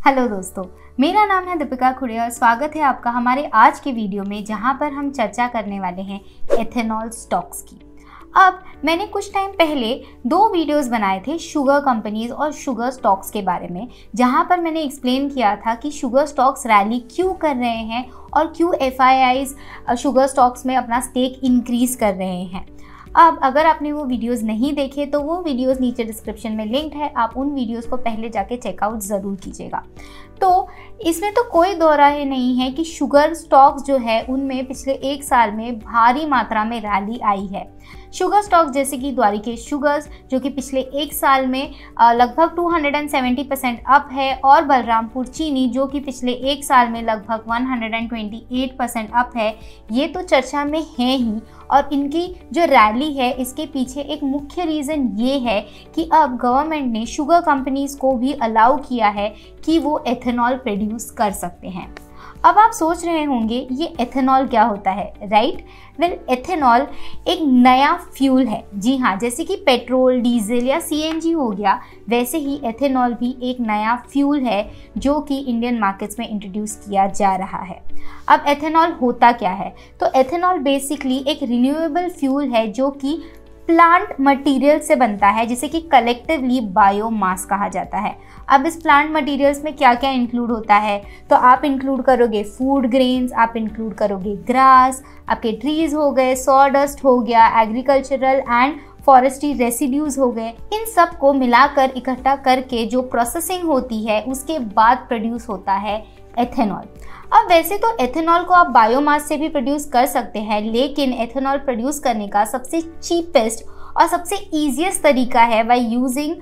Hello दोस्तों, मेरा नाम है दीपिका खुड़े और स्वागत है आपका हमारे आज के वीडियो में, जहां पर हम चर्चा करने वाले हैं एथेनॉल स्टॉक्स की। अब मैंने कुछ टाइम पहले 2 वीडियोस बनाए थे शुगर कंपनीज और शुगर स्टॉक्स के बारे में, जहां पर मैंने एक्सप्लेन किया था कि शुगर स्टॉक्स रैली क्यों कर रहे हैं और क्यों एफआईआईज शुगर स्टॉक्स में अपना स्टेक इंक्रीज कर रहे हैं। अब अगर आपने वो वीडियोस नहीं देखे तो वो वीडियोस नीचे डिस्क्रिप्शन में लिंक्ड है, आप उन वीडियोस को पहले जाके चेकआउट ज़रूर कीजिएगा। तो इसमें तो कोई दो राय नहीं है कि शुगर स्टॉक्स जो है उनमें पिछले 1 साल में भारी मात्रा में रैली आई है। शुगर स्टॉक्स जैसे कि द्वारिकेश शुगर्स जो कि पिछले 1 साल में लगभग 270% अप है, और बलरामपुर चीनी जो कि पिछले 1 साल में लगभग 128% अप है। ये तो चर्चा में है ही, और इनकी जो रैली है इसके पीछे एक मुख्य रीज़न ये है कि अब गवर्नमेंट ने शुगर कंपनीज को भी अलाउ किया है कि वो एथेनॉल प्रोड्यूस कर सकते हैं। अब आप सोच रहे होंगे ये एथेनॉल क्या होता है, राइट? वेल, एथेनॉल एक नया फ्यूल है। जी हाँ, जैसे कि पेट्रोल, डीजल या सीएनजी हो गया, वैसे ही एथेनॉल भी एक नया फ्यूल है जो कि इंडियन मार्केट्स में इंट्रोड्यूस किया जा रहा है। अब एथेनॉल होता क्या है? तो एथेनॉल बेसिकली एक रिन्यूएबल फ्यूल है जो कि प्लांट मटेरियल से बनता है, जिसे कि कलेक्टिवली बायोमास कहा जाता है। अब इस प्लांट मटेरियल्स में क्या क्या इंक्लूड होता है? तो आप इंक्लूड करोगे फूड ग्रेन्स, आप इंक्लूड करोगे ग्रास, आपके ट्रीज हो गए, सॉडस्ट हो गया, एग्रीकल्चरल एंड फॉरेस्ट्री रेसिड्यूज हो गए। इन सब को मिलाकर इकट्ठा करके जो प्रोसेसिंग होती है उसके बाद प्रोड्यूस होता है एथेनॉल। अब वैसे तो एथेनॉल को आप बायोमास से भी प्रोड्यूस कर सकते हैं, लेकिन एथेनॉल प्रोड्यूस करने का सबसे चीपेस्ट और सबसे ईजीएस्ट तरीका है by using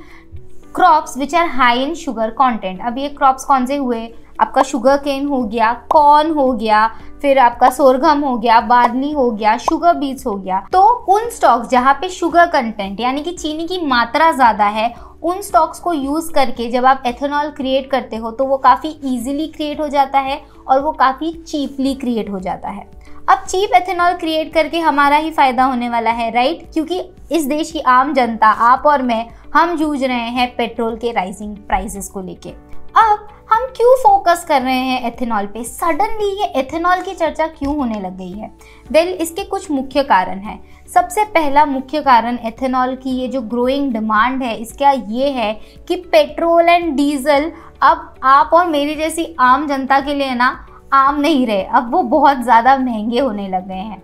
crops which are high in sugar content. अब ये क्रॉप्स कौन से हुए? आपका शुगर केन हो गया, कॉर्न हो गया, फिर आपका सोरगम हो गया, बार्ली हो गया, शुगर बीट्स हो गया। तो उन स्टॉक्स जहाँ पे शुगर कंटेंट यानी कि चीनी की मात्रा ज़्यादा है, उन स्टॉक्स को यूज़ करके जब आप एथेनॉल क्रिएट करते हो तो वो काफ़ी ईजिली क्रिएट हो जाता है और वो काफ़ी चीपली क्रिएट हो जाता है। अब चीप एथेनॉल क्रिएट करके हमारा ही फायदा होने वाला है, राइट? क्योंकि इस देश की आम जनता, आप और मैं, हम जूझ रहे हैं पेट्रोल के राइजिंग प्राइसेस को लेके। अब हम क्यों फोकस कर रहे हैं एथेनॉल पे? सडनली ये एथेनॉल की चर्चा क्यों होने लग गई है? वेल, इसके कुछ मुख्य कारण हैं। सबसे पहला मुख्य कारण एथेनॉल की ये जो ग्रोइंग डिमांड है इसका ये है कि पेट्रोल एंड डीजल अब आप और मेरी जैसी आम जनता के लिए ना आम नहीं रहे, अब वो बहुत ज़्यादा महंगे होने लग गए हैं।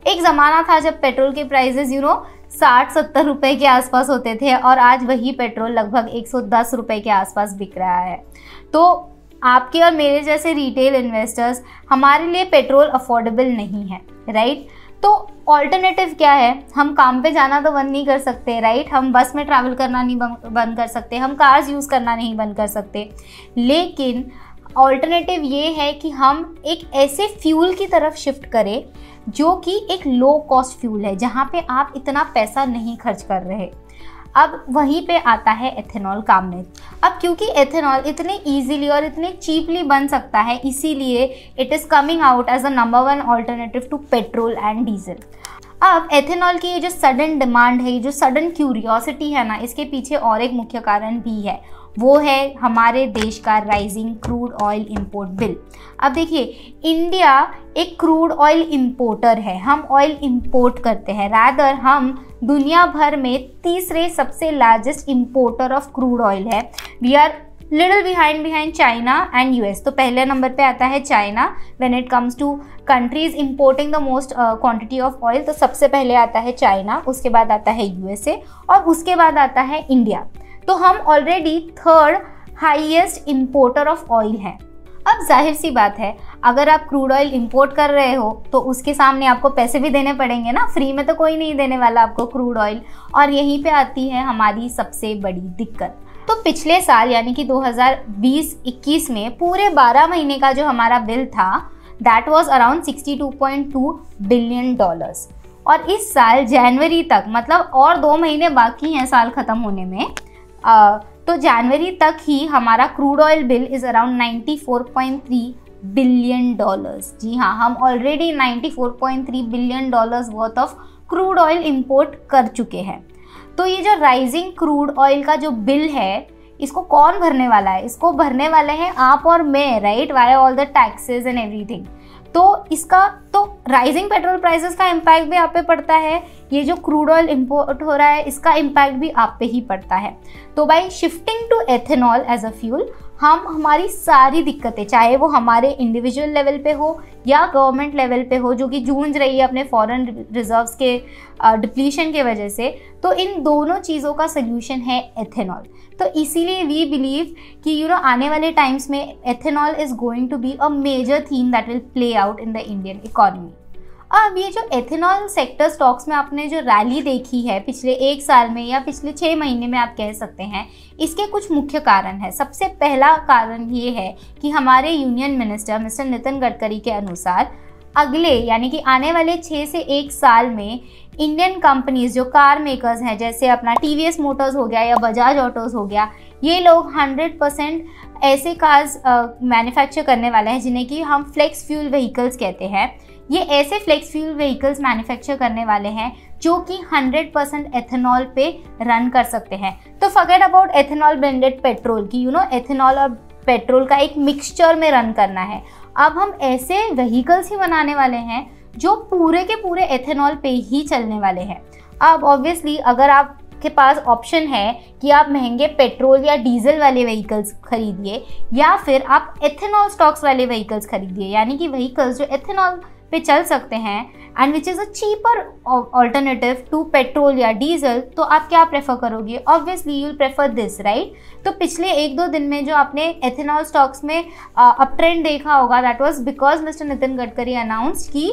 एक ज़माना था जब पेट्रोल के प्राइसेस 60-70 रुपए के आसपास होते थे, और आज वही पेट्रोल लगभग 110 रुपए के आसपास बिक रहा है। तो आपके और मेरे जैसे रिटेल इन्वेस्टर्स, हमारे लिए पेट्रोल अफोर्डेबल नहीं है, राइट? तो ऑल्टरनेटिव क्या है? हम काम पे जाना तो बंद नहीं कर सकते, राइट? हम बस में ट्रैवल करना नहीं बंद कर सकते, हम कार्स यूज़ करना नहीं बंद कर सकते, लेकिन ऑल्टरनेटिव ये है कि हम एक ऐसे फ्यूल की तरफ शिफ्ट करें जो कि एक लो कॉस्ट फ्यूल है, जहाँ पे आप इतना पैसा नहीं खर्च कर रहे। अब वहीं पे आता है एथेनॉल काम में। अब क्योंकि एथेनॉल इतने इजीली और इतने चीपली बन सकता है, इसीलिए it is coming out as a number 1 alternative to petrol and diesel. अब एथेनॉल की ये जो सडन डिमांड है, ये जो सडन क्यूरियोसिटी है ना, इसके पीछे और एक मुख्य कारण भी है, वो है हमारे देश का rising crude oil import bill. अब देखिए, इंडिया एक क्रूड ऑयल इंपोर्टर है, हम ऑयल इंपोर्ट करते हैं। रादर हम दुनिया भर में तीसरे सबसे largest importer of crude oil है। We are little behind China and US. तो पहले नंबर पे आता है China when it comes to countries importing the most quantity of oil. तो सबसे पहले आता है चाइना, उसके बाद आता है यूएसए और उसके बाद आता है इंडिया। तो हम already 3rd highest importer of oil हैं। अब जाहिर सी बात है, अगर आप क्रूड ऑयल इंपोर्ट कर रहे हो तो उसके सामने आपको पैसे भी देने पड़ेंगे ना, फ्री में तो कोई नहीं देने वाला आपको क्रूड ऑयल। और यहीं पे आती है हमारी सबसे बड़ी दिक्कत। तो पिछले साल यानी कि 2020-21 में पूरे 12 महीने का जो हमारा बिल था, दैट वाज अराउंड $62.2 बिलियन। और इस साल जनवरी तक, मतलब और 2 महीने बाकी हैं साल ख़त्म होने में, तो जनवरी तक ही हमारा crude oil bill is around $94.3 billion. जी हाँ, हम already $94.3 billion worth of crude oil import कर चुके हैं। तो ये जो राइजिंग क्रूड ऑयल का जो बिल है, इसको कौन भरने वाला है? इसको भरने वाले हैं आप और मैं, right, why all the taxes and everything. तो इसका तो राइजिंग पेट्रोल प्राइसेस का इम्पैक्ट भी आप पे पड़ता है, ये जो क्रूड ऑयल इंपोर्ट हो रहा है इसका इम्पैक्ट भी आप पे ही पड़ता है। तो by shifting to ethanol as a fuel हम हमारी सारी दिक्कतें, चाहे वो हमारे इंडिविजुअल लेवल पे हो या गवर्नमेंट लेवल पे हो जो कि जूझ रही है अपने फॉरेन रिजर्व्स के डिप्लीशन के वजह से, तो इन दोनों चीज़ों का सोल्यूशन है एथेनॉल। तो इसीलिए वी बिलीव कि आने वाले टाइम्स में ethanol is going to be a major theme that will play out in the Indian economy. अब ये जो एथेनॉल सेक्टर स्टॉक्स में आपने जो रैली देखी है पिछले 1 साल में या पिछले 6 महीने में आप कह सकते हैं, इसके कुछ मुख्य कारण है। सबसे पहला कारण ये है कि हमारे union minister mister Nitin Gadkari के अनुसार अगले यानी कि आने वाले 6 से 1 साल में इंडियन कंपनीज जो कार मेकर्स हैं, जैसे अपना टीवीएस मोटर्स हो गया या बजाज ऑटोज हो गया, ये लोग 100% ऐसे कार्स मैन्युफैक्चर करने वाले हैं जिन्हें कि हम फ्लेक्स फ्यूल व्हीकल्स कहते हैं। ये ऐसे फ्लेक्स फ्यूल व्हीकल्स मैन्युफैक्चर करने वाले हैं जो कि 100% एथेनॉल पे रन कर सकते हैं। तो forget about ethanol blended petrol की एथेनॉल और पेट्रोल का एक मिक्सचर में रन करना है। अब हम ऐसे व्हीकल्स ही बनाने वाले हैं जो पूरे के पूरे एथेनॉल पे ही चलने वाले हैं। अब ऑब्वियसली अगर आपके पास ऑप्शन है कि आप महंगे पेट्रोल या डीजल वाले व्हीकल्स खरीदिए या फिर आप एथेनॉल स्टॉक्स वाले व्हीकल्स खरीदिए, यानी कि व्हीकल्स जो एथेनॉल पे चल सकते हैं and which is a cheaper alternative to petrol या डीजल, तो आप क्या प्रेफर करोगे? Obviously you will prefer this, right. तो पिछले 1-2 दिन में जो आपने एथेनॉल स्टॉक्स में अप ट्रेंड देखा होगा, that was because mister Nitin Gadkari announced कि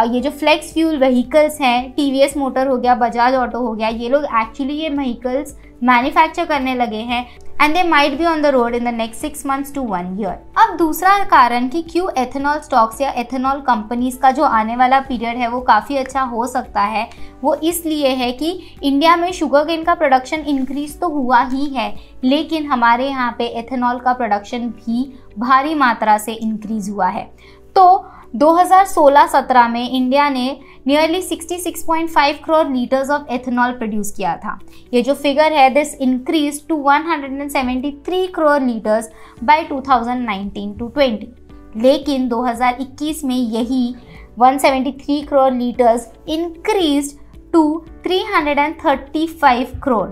ये जो फ्लेक्स फ्यूल व्हीकल्स हैं, टीवीएस मोटर हो गया, बजाज ऑटो हो गया, ये लोग एक्चुअली ये व्हीकल्स मैन्युफैक्चर करने लगे हैं and they might be on the road in the next 6 months to 1 year। अब दूसरा कारण कि क्यों एथेनॉल स्टॉक्स या एथेनॉल कंपनीज का जो आने वाला पीरियड है वो काफ़ी अच्छा हो सकता है, वो इसलिए है कि इंडिया में शुगर केन का प्रोडक्शन इंक्रीज तो हुआ ही है, लेकिन हमारे यहाँ पे एथेनॉल का प्रोडक्शन भी भारी मात्रा से इंक्रीज हुआ है। तो 2016-17 में इंडिया ने nearly 66.5 crore litres of ethanol produce किया था। ये जो फिगर है this increase to 173 crore litres by 2019-20। लेकिन 2021 में यही 173 crore litres increase to 335 crore.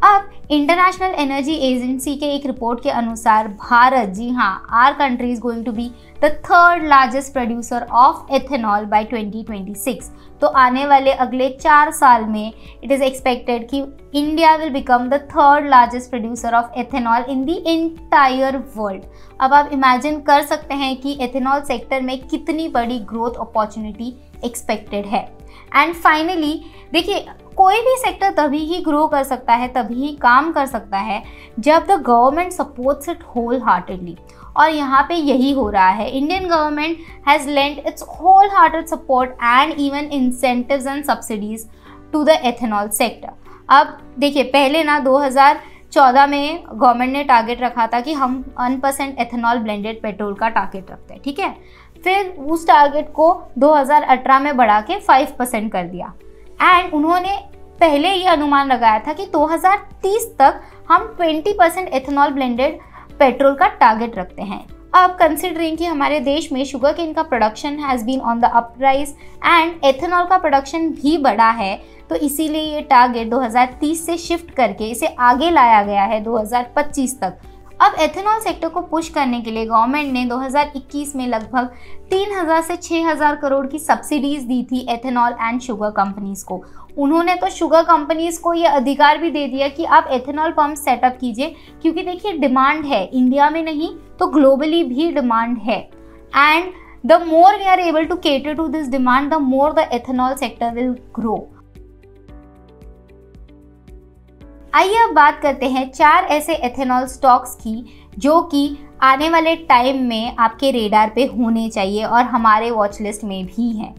अब इंटरनेशनल एनर्जी एजेंसी के एक रिपोर्ट के अनुसार भारत, जी हाँ, our country is going to be the 3rd largest producer of ethanol by 2026। तो आने वाले अगले 4 साल में इट इज़ एक्सपेक्टेड कि India will become the 3rd largest producer of ethanol in the entire world. अब आप इमेजिन कर सकते हैं कि एथेनॉल सेक्टर में कितनी बड़ी ग्रोथ अपॉर्चुनिटी एक्सपेक्टेड है। एंड फाइनली देखिए, कोई भी सेक्टर तभी ही ग्रो कर सकता है, तभी ही काम कर सकता है जब the government supports it whole heartedly, और यहाँ पे यही हो रहा है। Indian government has lent its whole hearted support and even incentives and subsidies to the ethanol sector. अब देखिए, पहले ना 2014 में गवर्नमेंट ने टारगेट रखा था कि हम 1% एथेनॉल ब्लेंडेड पेट्रोल का टारगेट रखते हैं, ठीक है। फिर उस टारगेट को 2018 में बढ़ा के 5% कर दिया एंड उन्होंने पहले ये अनुमान लगाया था कि 2030 तक हम 20% एथेनॉल ब्लेंडेड पेट्रोल का टारगेट रखते हैं। अब कंसिडरिंग कि हमारे देश में शुगर केन का production has been on the uprise and ethanol का प्रोडक्शन भी बढ़ा है, तो इसीलिए ये टारगेट 2030 से शिफ्ट करके इसे आगे लाया गया है 2025 तक। अब एथेनॉल सेक्टर को पुश करने के लिए गवर्नमेंट ने 2021 में लगभग 3000 से 6000 करोड़ की सब्सिडीज दी थी एथेनॉल एंड शुगर कंपनीज को। उन्होंने तो शुगर कंपनीज को ये अधिकार भी दे दिया कि आप एथेनॉल पंप सेटअप कीजिए, क्योंकि देखिए डिमांड है, इंडिया में नहीं तो ग्लोबली भी डिमांड है and the more we are able to cater to this demand the more the ethanol sector will grow. आइए अब बात करते हैं 4 ऐसे एथेनॉल स्टॉक्स की जो कि आने वाले टाइम में आपके रेडार पे होने चाहिए और हमारे वॉच लिस्ट में भी हैं।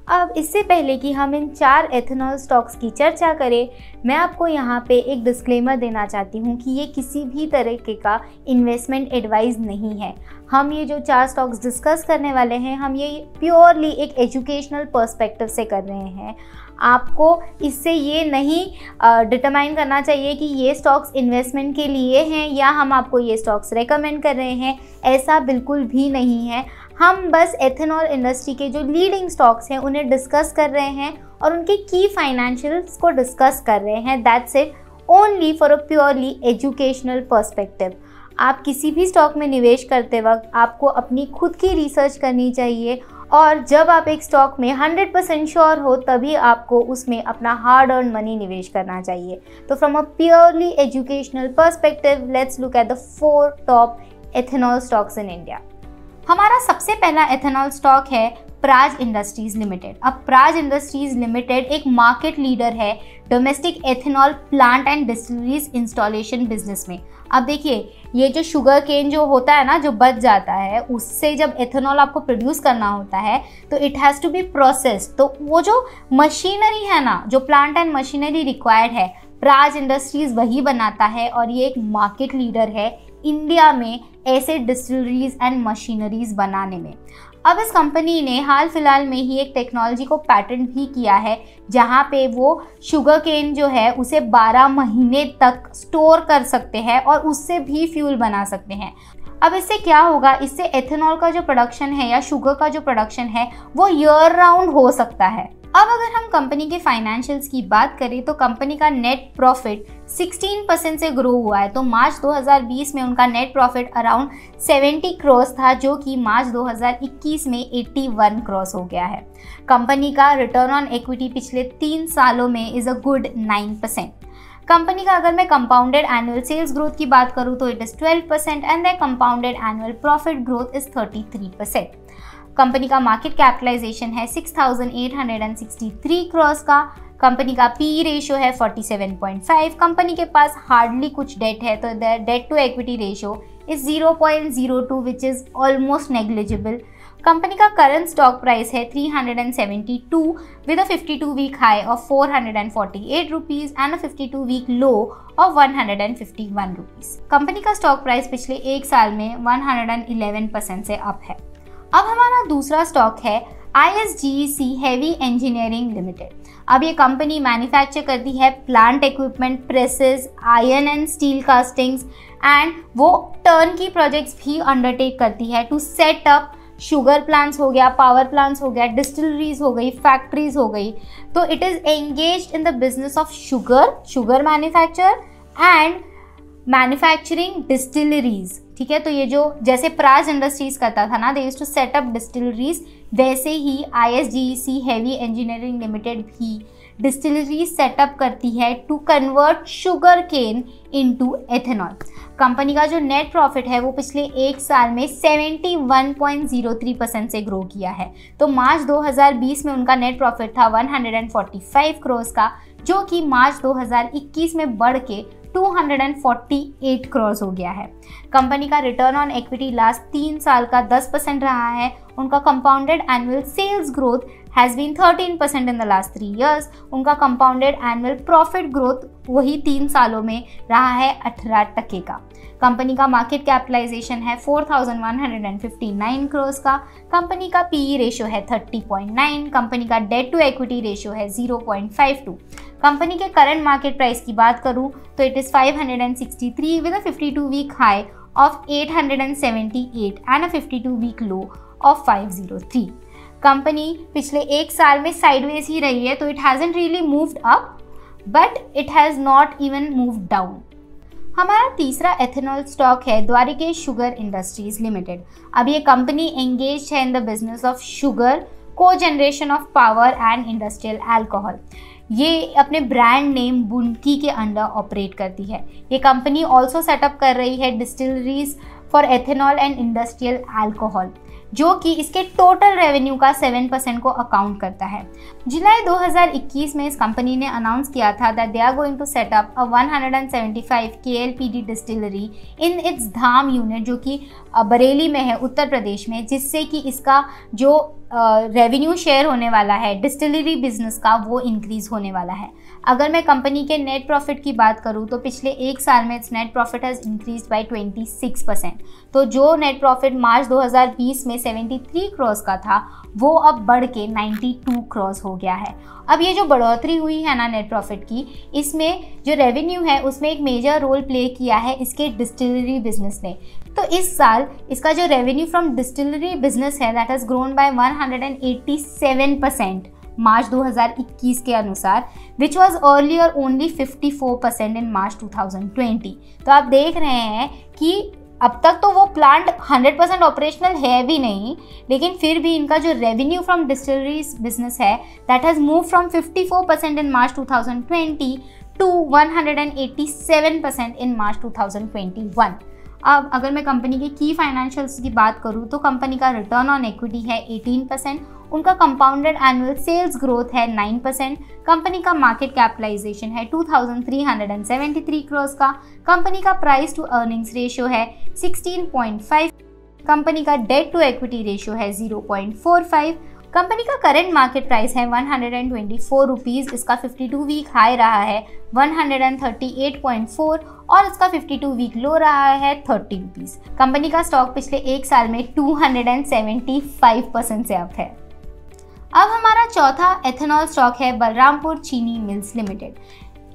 अब इससे पहले कि हम इन 4 एथेनॉल स्टॉक्स की चर्चा करें, मैं आपको यहाँ पे एक डिस्क्लेमर देना चाहती हूँ कि ये किसी भी तरीके का इन्वेस्टमेंट एडवाइस नहीं है। हम ये जो 4 स्टॉक्स डिस्कस करने वाले हैं, हम ये प्योरली एक एजुकेशनल पर्सपेक्टिव से कर रहे हैं। आपको इससे ये नहीं डिटरमाइन करना चाहिए कि ये स्टॉक्स इन्वेस्टमेंट के लिए हैं या हम आपको ये स्टॉक्स रेकमेंड कर रहे हैं, ऐसा बिल्कुल भी नहीं है। हम बस एथेनॉल इंडस्ट्री के जो लीडिंग स्टॉक्स हैं उन्हें डिस्कस कर रहे हैं और उनके की फाइनेंशियल्स को डिस्कस कर रहे हैं। That's it, only for a purely educational perspective. आप किसी भी स्टॉक में निवेश करते वक्त आपको अपनी खुद की रिसर्च करनी चाहिए और जब आप एक स्टॉक में 100% श्योर हो तभी आपको उसमें अपना हार्ड अर्न मनी निवेश करना चाहिए। तो from a purely educational perspective, let's look at the 4 top ethanol stocks in India. हमारा सबसे पहला एथेनॉल स्टॉक है प्राज इंडस्ट्रीज लिमिटेड। अब प्राज इंडस्ट्रीज लिमिटेड एक मार्केट लीडर है domestic ethanol plant and distilleries installation business में। अब देखिए, ये जो शुगर केन जो होता है ना, जो बच जाता है, उससे जब एथेनॉल आपको प्रोड्यूस करना होता है तो it has to be processed. तो वो जो मशीनरी है ना, जो प्लांट एंड मशीनरी रिक्वायर्ड है, प्राज इंडस्ट्रीज वही बनाता है और ये एक मार्केट लीडर है इंडिया में ऐसे डिस्टिलरीज एंड मशीनरीज बनाने में। अब इस कंपनी ने हाल फिलहाल में ही एक टेक्नोलॉजी को पैटेंट भी किया है जहाँ पे वो शुगर केन जो है उसे 12 महीने तक स्टोर कर सकते हैं और उससे भी फ्यूल बना सकते हैं। अब इससे क्या होगा, इससे एथेनॉल का जो प्रोडक्शन है या शुगर का जो प्रोडक्शन है वो ईयर राउंड हो सकता है। अब अगर हम कंपनी के फाइनेंशियल्स की बात करें तो कंपनी का नेट प्रॉफिट 16% से ग्रो हुआ है। तो मार्च 2020 में उनका नेट प्रॉफिट अराउंड 70 करोड़ था, जो कि मार्च 2021 में 81 करोड़ हो गया है। कंपनी का रिटर्न ऑन इक्विटी पिछले 3 सालों में इज अ गुड 9%। कंपनी का अगर मैं कंपाउंडेड एनुअल सेल्स ग्रोथ की बात करूं तो it is 12% and the compounded annual profit growth is 33%। Company का मार्केट कैपिटलाइजेशन है 6,863 करोड़ का। कंपनी का पी रेशियो है 47.5। कंपनी के पास हार्डली कुछ डेट है, तो the debt to equity ratio is 0.02 which is almost negligible. Company का करंट स्टॉक प्राइस है 372 with a 52 week high of 448 rupees and a 52 week low of 151 rupees. Company का stock price पिछले 1 साल में 111% से अप है। अब हमारा दूसरा स्टॉक है ISGEC हेवी इंजीनियरिंग लिमिटेड। अब ये कंपनी मैन्युफैक्चर करती है plant equipment, presses, iron and steel castings and वो टर्न की प्रोजेक्ट्स भी अंडरटेक करती है to set up sugar plants हो गया, पावर प्लांट्स हो गया, डिस्टिलरीज हो गई, फैक्ट्रीज हो गई। तो it is engaged in the business of sugar manufacture and manufacturing distilleries. ठीक है, तो ये जो जैसे प्राज इंडस्ट्रीज करता था ना, they used to set up distilleries, वैसे ही ISGEC हेवी इंजीनियरिंग लिमिटेड भी डिस्टिलरी सेटअप करती है to convert sugar cane into ethanol. Company का जो नेट प्रॉफिट है वो पिछले 1 साल में 71.03% से ग्रो किया है। तो मार्च 2020 में उनका नेट प्रॉफिट था 145 करोड़ का, जो कि मार्च 2021 में बढ़ के 248 करोड़ हो गया है। कंपनी का रिटर्न ऑन इक्विटी लास्ट 3 साल का 10% रहा है। उनका compounded annual sales growth has been 13% in the last 3 years। उनका कंपाउंडेड एनुअल प्रॉफिट ग्रोथ वही 3 सालों में रहा है 18% का। कंपनी का मार्केट कैपिटलाइजेशन है 4,159 करोड़ का। कंपनी का पीई रेशियो है 30.9। कंपनी का डेट टू इक्विटी रेशियो है 0.52। कंपनी के करंट मार्केट प्राइस की बात करूं तो it is 563 with a 52 week high of 878 and a 52 week low of 503। Company पिछले 1 साल में साइडवेज ही रही है, तो it hasn't really moved up but it has not even moved down. हमारा तीसरा एथेनॉल स्टॉक है द्वारिकेश शुगर इंडस्ट्रीज लिमिटेड। अब ये कंपनी एंगेज है in the business of sugar, co generation of power and industrial alcohol. ये अपने brand name बुनकी के under operate करती है। ये कंपनी ऑल्सो सेटअप कर रही है distilleries for ethanol and industrial alcohol, जो कि इसके टोटल रेवेन्यू का 7% को अकाउंट करता है। जुलाई 2021 में इस कंपनी ने अनाउंस किया था that they are going to set up a 175 KLPD distillery in its Dham unit, जो कि बरेली में है उत्तर प्रदेश में, जिससे कि इसका जो रेवेन्यू शेयर होने वाला है डिस्टिलरी बिजनेस का वो इंक्रीज होने वाला है। अगर मैं कंपनी के नेट प्रॉफिट की बात करूँ तो पिछले एक साल में it's net profit has increase by 26%। तो जो नेट प्रॉफिट मार्च 2020 में 73 करोड़ का था वो अब बढ़ के 92 करोड़ हो गया है। अब ये जो बढ़ोतरी हुई है ना नेट प्रॉफिट की, इसमें जो रेवेन्यू है उसमें एक मेजर रोल प्ले किया है इसके डिस्टिलरी बिजनेस ने। तो इस साल इसका जो रेवेन्यू फ्रॉम डिस्टिलरी बिजनेस है दैट हैज़ ग्रोन बाय 187% मार्च 2021 के अनुसार, which was earlier only 54% in March 2020। तो आप देख रहे हैं कि अब तक तो वो प्लांट 100% ऑपरेशनल है भी नहीं, लेकिन फिर भी इनका जो रेवेन्यू फ्रॉम डिस्टिलरीज बिजनेस है that has move from 54% in March 2020 to 187% in March 2021। अब अगर मैं कंपनी के की फाइनेंशियल्स की बात करूँ तो कंपनी का रिटर्न ऑन इक्विटी है 18%, उनका कंपाउंडेड एनुअल सेल्स ग्रोथ है 9%, कंपनी का मार्केट कैपिटलाइजेशन है 2373 करोड़ का, कंपनी का प्राइस टू अर्निंग्स रेशियो है 16.5, कंपनी का डेट टू इक्विटी रेशियो है 0.45, कंपनी का करंट मार्केट प्राइस है 124 रुपीज़, इसका 52 वीक हाई रहा है 138.4 और इसका 52 वीक लो रहा है 30 रुपीज़। कंपनी का स्टॉक पिछले एक साल में 275% से अप है। अब हमारा चौथा एथेनॉल स्टॉक है बलरामपुर चीनी मिल्स लिमिटेड।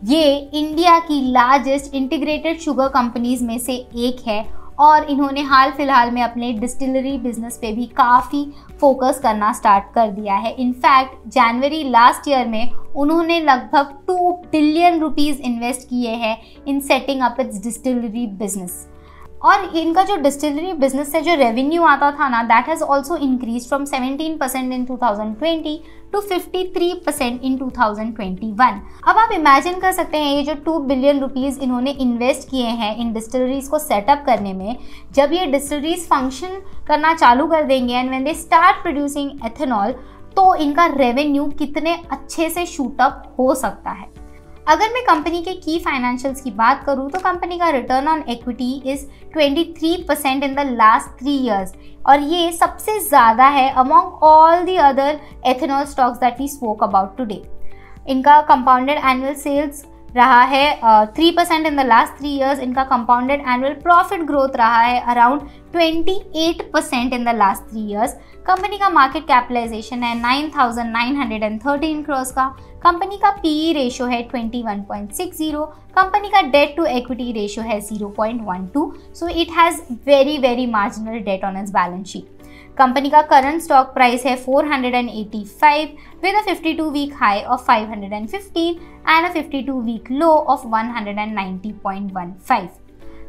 ये इंडिया की लार्जेस्ट इंटीग्रेटेड शुगर कंपनीज में से एक है और इन्होंने हाल फिलहाल में अपने डिस्टिलरी बिजनेस पे भी काफ़ी फोकस करना स्टार्ट कर दिया है। इनफैक्ट जनवरी लास्ट ईयर में उन्होंने लगभग 2 बिलियन रुपीस इन्वेस्ट किए हैं in setting up it's distillery business. और इनका जो डिस्टिलरी बिजनेस से जो रेवेन्यू आता था ना that has also increase from 17% in 2020 to 53% in 2021। अब आप इमेजिन कर सकते हैं ये जो 2 बिलियन रुपीज़ इन्होंने इन्वेस्ट किए हैं इन डिस्टिलरीज को सेटअप करने में, जब ये डिस्टिलरीज फंक्शन करना चालू कर देंगे and when they start producing ethanol तो इनका रेवेन्यू कितने अच्छे से शूटअप हो सकता है। अगर मैं कंपनी के की फाइनेंशियल्स की बात करूँ तो कंपनी का return on equity is 23% in the last 3 years और ये सबसे ज़्यादा है among all the other ethanol stocks that we spoke about today. इनका कंपाउंडेड एनुअल सेल्स रहा है 3% इन द लास्ट 3 years। इनका कंपाउंडेड एनुअल प्रॉफिट ग्रोथ रहा है around 28% in the last 3 years। Company का मार्केट कैपिटलाइजेशन है 9,913 करोड़ का, कंपनी का पीई रेशियो है 21.60, कंपनी का डेट टू इक्विटी रेशियो है 0.12, so it has very marginal debt on its balance sheet. Company का करंट स्टॉक प्राइस है 485 with a 52 week high of 515 and a 52 week low of 190.15।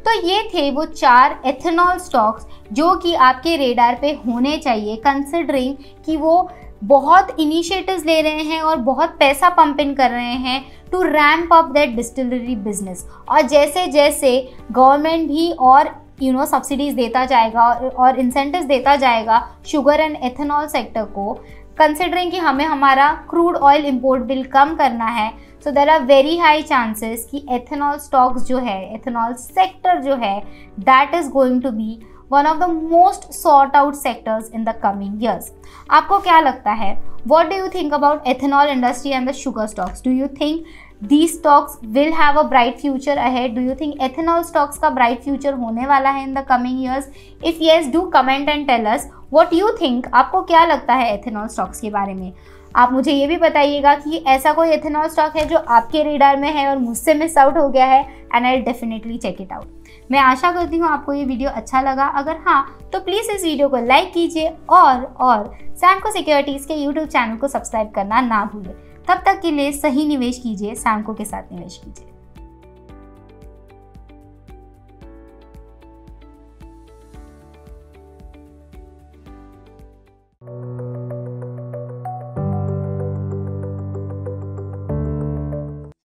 तो ये थे वो 4 ethanol stocks जो कि आपके रेडार पे होने चाहिए कंसिडरिंग कि वो बहुत इनिशिएटिव्स ले रहे हैं और बहुत पैसा पंप इन कर रहे हैं to ramp up that distillery business. और जैसे जैसे गवर्नमेंट भी और सब्सिडीज देता जाएगा और इंसेंटिव्स देता जाएगा शुगर एंड एथेनॉल सेक्टर को, कंसिडरिंग कि हमें हमारा क्रूड ऑयल इंपोर्ट बिल कम करना है, so there are very high chances कि एथेनॉल स्टॉक्स जो है, एथेनॉल सेक्टर जो है, that is going to be one of the most sought out sectors in the coming years. आपको क्या लगता है? What do you think about ethanol industry and the sugar stocks? Do you think these stocks will have a bright future ahead? Do you think ethanol stocks का bright future होने वाला है in the coming years? If yes, do comment and tell us what you think. आपको क्या लगता है ethanol stocks के बारे में? आप मुझे ये भी बताइएगा कि ऐसा कोई ethanol stock है जो आपके रेडार में है और मुझसे मिस आउट हो गया है, and I'll definitely check it out. मैं आशा करती हूँ आपको ये वीडियो अच्छा लगा। अगर हाँ तो प्लीज़ इस वीडियो को लाइक कीजिए और सैमको सिक्योरिटीज़ के यूट्यूब चैनल को सब्सक्राइब करना ना भूलें। तब तक के लिए सही निवेश कीजिए, सैमको के साथ निवेश कीजिए।